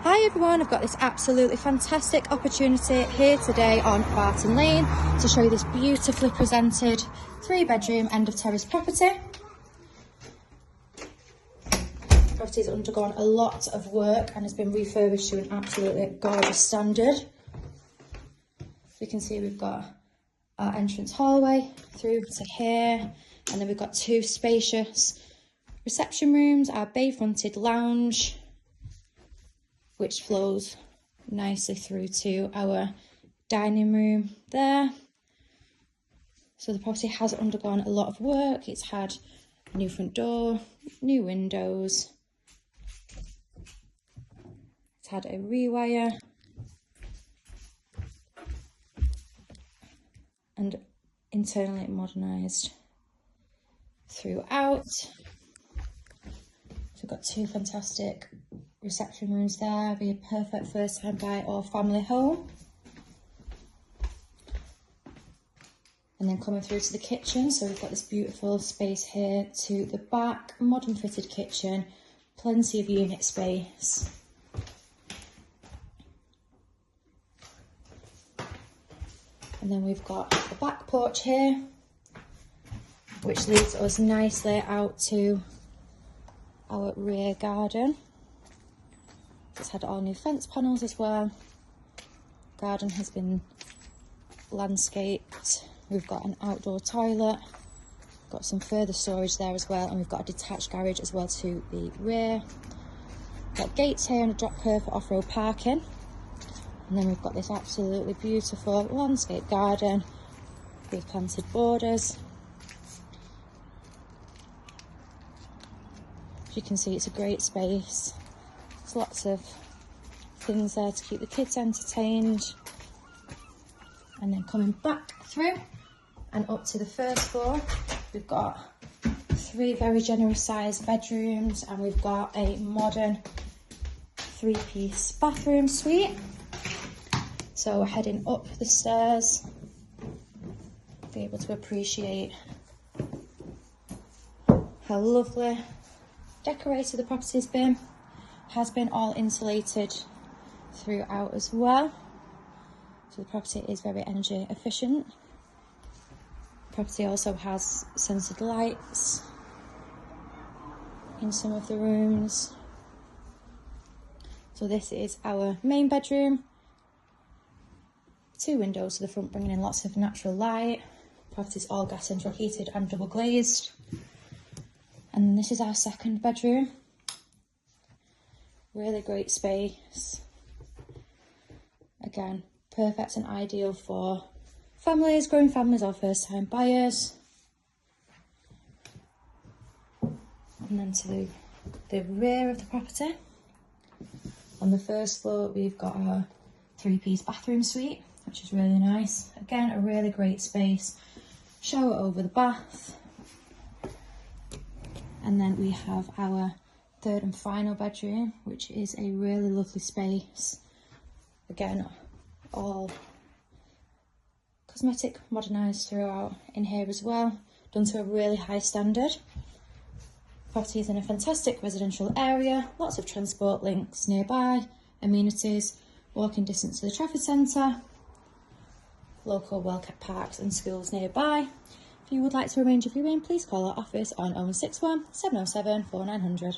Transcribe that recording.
Hi everyone, I've got this absolutely fantastic opportunity here today on Barton Lane to show you this beautifully presented 3-bedroom end of terrace property. The property has undergone a lot of work and has been refurbished to an absolutely gorgeous standard. So you can see we've got our entrance hallway through to here, and then we've got 2 spacious reception rooms, our bay fronted lounge, which flows nicely through to our dining room there. So the property has undergone a lot of work. It's had a new front door, new windows, it's had a rewire, and internally modernised throughout. So we've got 2 fantastic reception rooms there, be a perfect first time buy or family home. And then coming through to the kitchen, so we've got this beautiful space here to the back, modern fitted kitchen, plenty of unit space. And then we've got the back porch here, which leads us nicely out to our rear garden. It's had all new fence panels as well. Garden has been landscaped. We've got an outdoor toilet, got some further storage there as well, and we've got a detached garage as well to the rear. Got gates here and a drop curb for off-road parking. And then we've got this absolutely beautiful landscape garden with planted borders. As you can see, it's a great space. There's lots of things there to keep the kids entertained. And then coming back through and up to the first floor, we've got 3 very generous sized bedrooms, and we've got a modern 3-piece bathroom suite. So we're heading up the stairs, be able to appreciate how lovely decorated the property's been. Has been all insulated throughout as well, so the property is very energy efficient. The property also has sensored lights in some of the rooms. So this is our main bedroom, 2 windows to the front bringing in lots of natural light. The property's all gas central heated and double glazed. And then this is our second bedroom. Really great space. Again, perfect and ideal for families, growing families or first time buyers. And then to the rear of the property. On the first floor, we've got our 3-piece bathroom suite, which is really nice. Again, a really great space. Shower over the bath. And then we have our 3rd and final bedroom, which is a really lovely space. Again, all cosmetic modernised throughout in here as well, done to a really high standard. Property is in a fantastic residential area, lots of transport links nearby, amenities, walking distance to the Trafford Centre, local well-kept parks and schools nearby. If you would like to arrange a viewing, please call our office on 061 707 4900.